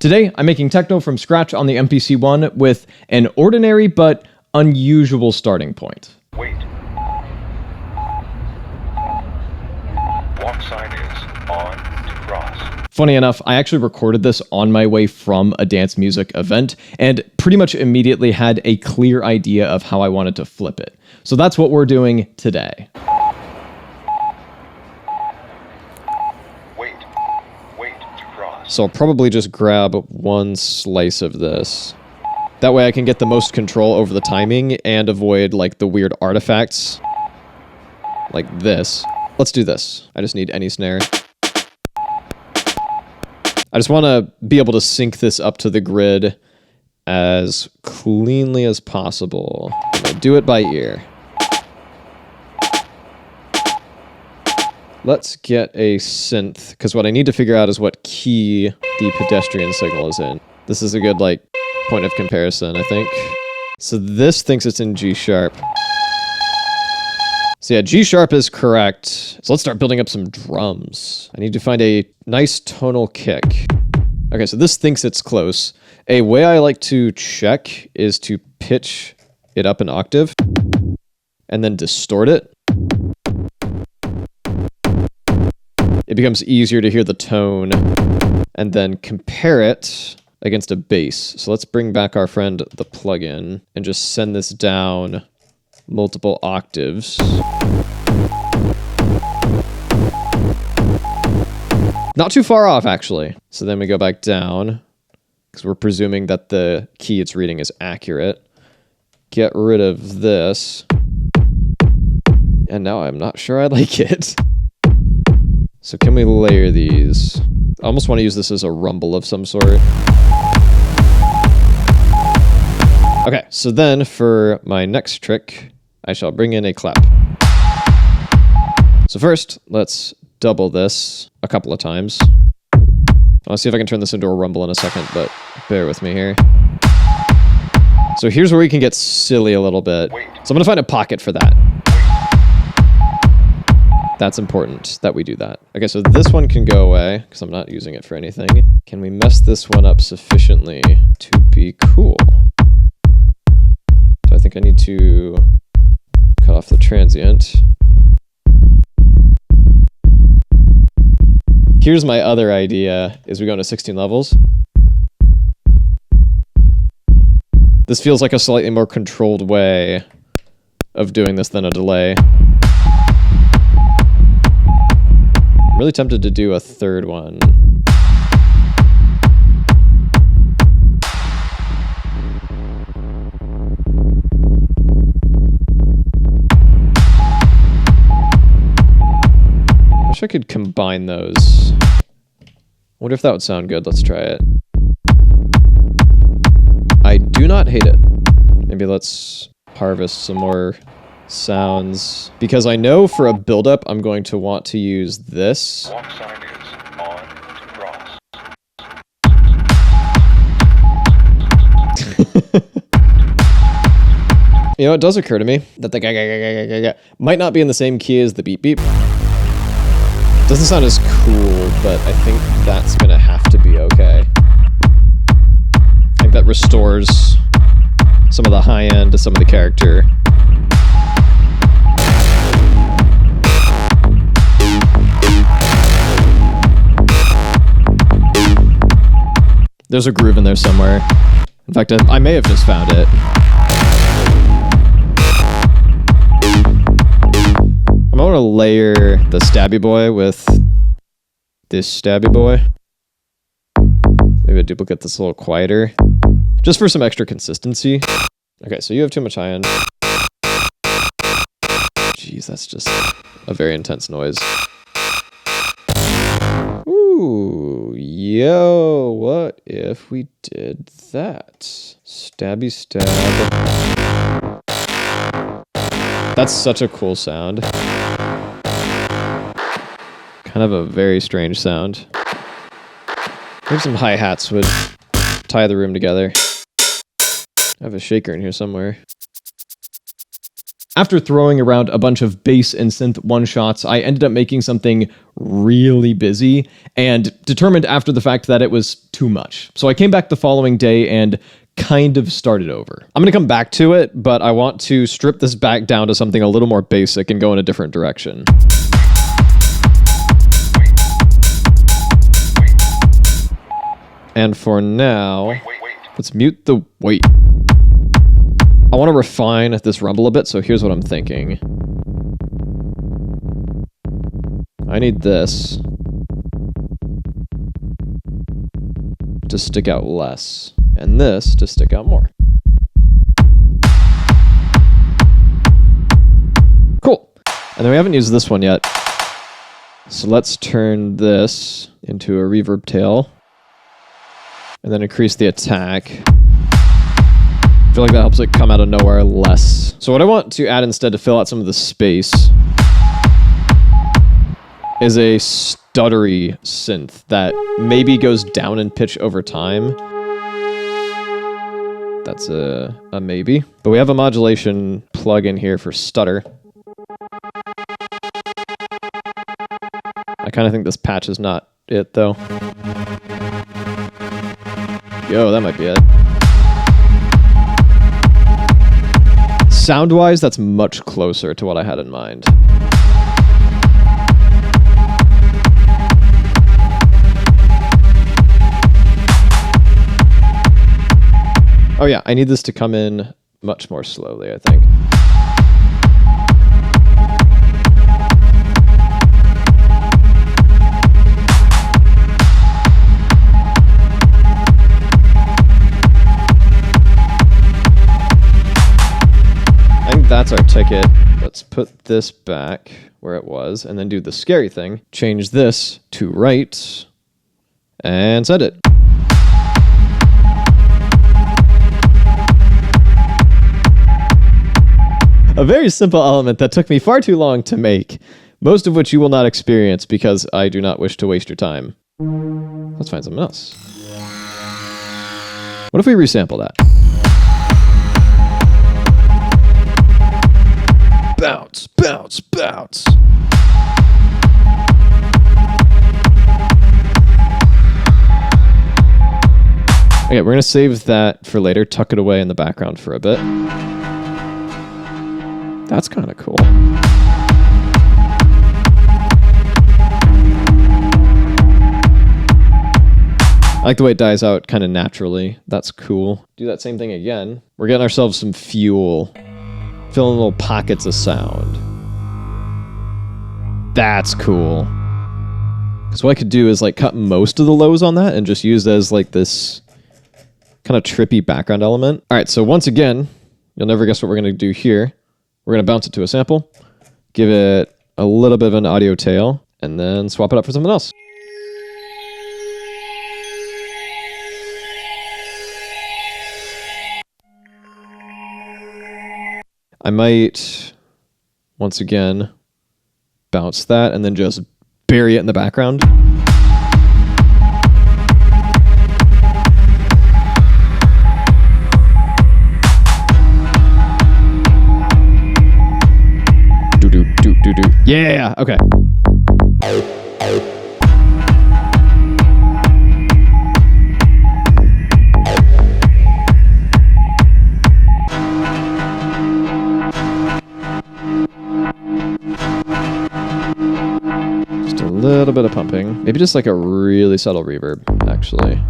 Today, I'm making techno from scratch on the MPC One with an ordinary but unusual starting point. Wait. Walk sign is on to cross. Funny enough, I actually recorded this on my way from a dance music event and pretty much immediately had a clear idea of how I wanted to flip it. So that's what we're doing today. Wait to cross. So I'll probably just grab one slice of this. That way I can get the most control over the timing and avoid like the weird artifacts like this. Let's do this. I just need any snare. I just want to be able to sync this up to the grid as cleanly as possible. I'm gonna do it by ear. Let's get a synth, because what I need to figure out is what key the pedestrian signal is in. This is a good, like, point of comparison, I think. So this thinks it's in G sharp. So yeah, G sharp is correct. So let's start building up some drums. I need to find a nice tonal kick. Okay, so this thinks it's close. A way I like to check is to pitch it up an octave and then distort it. It becomes easier to hear the tone and then compare it against a bass. So let's bring back our friend the plugin and just send this down multiple octaves. Not too far off, actually. So then we go back down because we're presuming that the key it's reading is accurate. Get rid of this. And now I'm not sure I like it. So can we layer these? I almost want to use this as a rumble of some sort. Okay, so then for my next trick, I shall bring in a clap. So first, let's double this a couple of times. I'll see if I can turn this into a rumble in a second, but bear with me here. So here's where we can get silly a little bit. So I'm gonna find a pocket for that. That's important that we do that. Okay, so this one can go away because I'm not using it for anything. Can we mess this one up sufficiently to be cool? So I think I need to cut off the transient. Here's my other idea, is we go into 16 levels. This feels like a slightly more controlled way of doing this than a delay. I'm really tempted to do a third one. I wish I could combine those. Wonder if that would sound good. Let's try it. I do not hate it. Maybe let's harvest some more sounds, because I know for a build-up I'm going to want to use this. Walk sign is on to cross. You know, it does occur to me that the ga might not be in the same key as the beep beep. Doesn't sound as cool, but I think that's gonna have to be okay. I think that restores some of the high end to some of the character. There's a groove in there somewhere. In fact, I may have just found it. I'm going to layer the stabby boy with this stabby boy. Maybe I duplicate this a little quieter, just for some extra consistency. Okay, so you have too much high end. Jeez, that's just a very intense noise. Ooh, yo, what if we did that? Stabby stab. That's such a cool sound. Kind of a very strange sound. Maybe some hi-hats would tie the room together. I have a shaker in here somewhere. After throwing around a bunch of bass and synth one-shots, I ended up making something really busy and determined after the fact that it was too much. So I came back the following day and kind of started over. I'm going to come back to it, but I want to strip this back down to something a little more basic and go in a different direction. And for now, let's mute the wait. I want to refine this rumble a bit, so here's what I'm thinking. I need this to stick out less, and this to stick out more. Cool. And then we haven't used this one yet. So let's turn this into a reverb tail, and then increase the attack. I feel like that helps it come out of nowhere less. So what I want to add instead to fill out some of the space is a stuttery synth that maybe goes down in pitch over time. That's a maybe. But we have a modulation plug-in here for stutter. I kind of think this patch is not it, though. Yo, that might be it. Sound-wise, that's much closer to what I had in mind. Oh yeah, I need this to come in much more slowly, I think. That's our ticket. Let's put this back where it was and then do the scary thing. Change this to right and send it. A very simple element that took me far too long to make, most of which you will not experience because I do not wish to waste your time. Let's find something else. What if we resample that? Bounce, bounce, bounce. Okay, we're going to save that for later, tuck it away in the background for a bit. That's kind of cool. I like the way it dies out kind of naturally. That's cool. Do that same thing again. We're getting ourselves some fuel. Filling little pockets of sound. That's cool. Because what I could do is like cut most of the lows on that and just use it as like this kind of trippy background element. All right, so once again, you'll never guess what we're going to do here. We're going to bounce it to a sample, give it a little bit of an audio tail, and then swap it up for something else. I might, once again, bounce that and then just bury it in the background. Do. Yeah, okay. Just a little bit of pumping. Maybe just like a really subtle reverb, actually.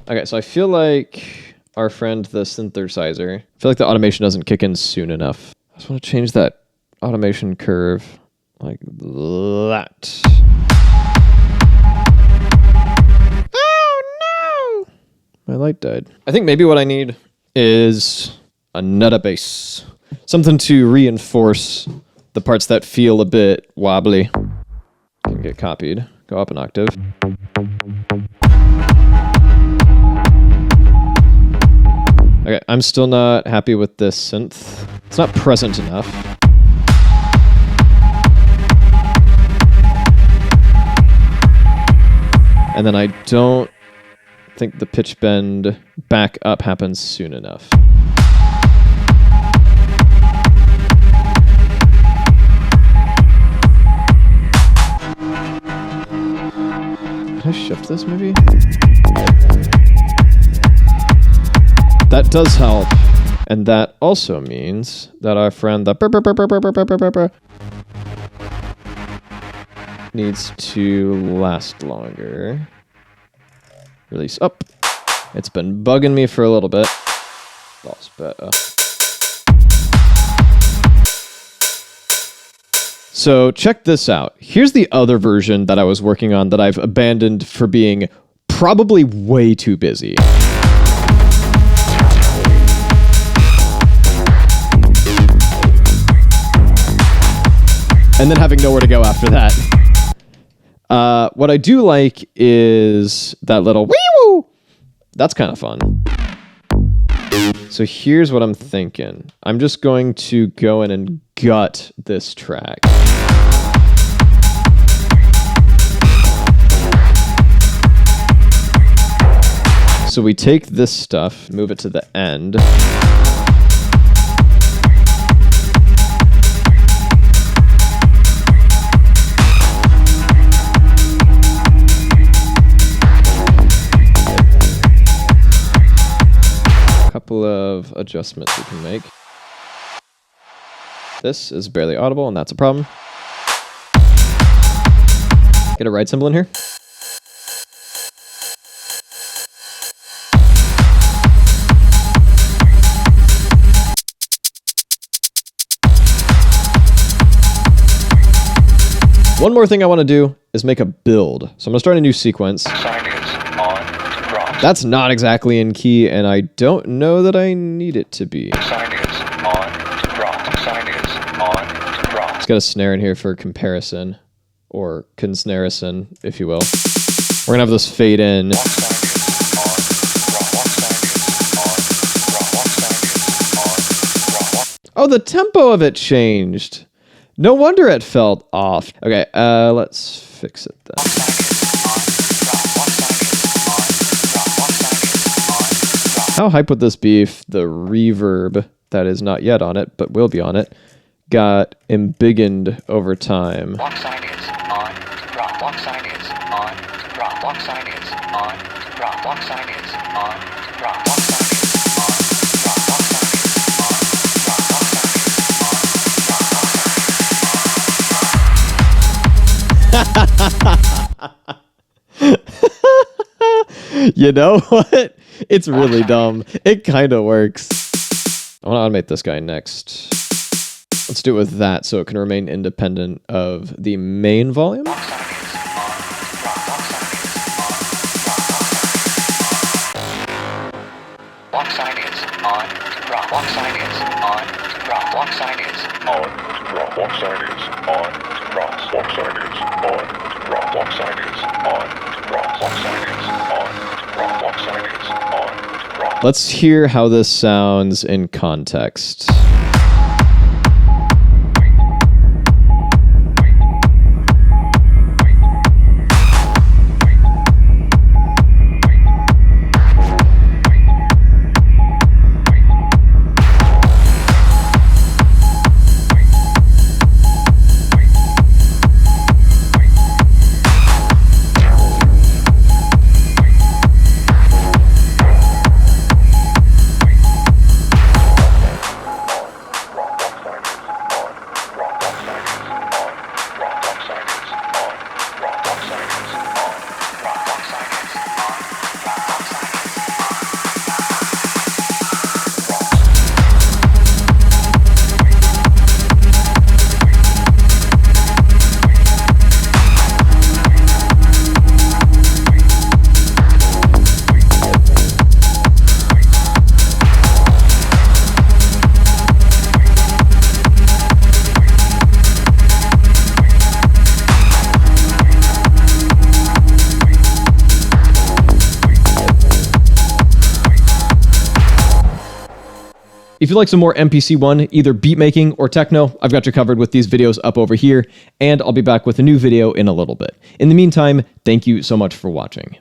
Okay, so I feel like our friend, the synthesizer, I feel like the automation doesn't kick in soon enough. I just want to change that automation curve like that. Oh no! My light died. I think maybe what I need is another bass. Something to reinforce the parts that feel a bit wobbly. Can get copied. Go up an octave. Okay, I'm still not happy with this synth. It's not present enough. And then I don't think the pitch bend back up happens soon enough. Can I shift this maybe? That does help. And that also means that our friend the needs to last longer. Release up. It's been bugging me for a little bit. That's better. So check this out. Here's the other version that I was working on that I've abandoned for being probably way too busy. And then having nowhere to go after that. What I do like is that little wee-woo. That's kind of fun. So here's what I'm thinking. I'm just going to go in and gut this track. So we take this stuff, move it to the end. Couple of adjustments we can make. This is barely audible, and that's a problem. Get a right symbol in here. One more thing I want to do is make a build. So I'm going to start a new sequence. That's not exactly in key, and I don't know that I need it to be. It's got a snare in here for comparison, or consnarison, if you will. We're going to have this fade in. Oh, the tempo of it changed. No wonder it felt off. Okay, let's fix it then. How hype would this be if the reverb that is not yet on it, but will be on it, got embiggened over time? You know what? It's really dumb. It kind of works. I want to automate this guy next. Let's do it with that so it can remain independent of the main volume. Let's hear how this sounds in context. If you'd like some more MPC One, either beat making or techno, I've got you covered with these videos up over here, and I'll be back with a new video in a little bit. In the meantime, thank you so much for watching.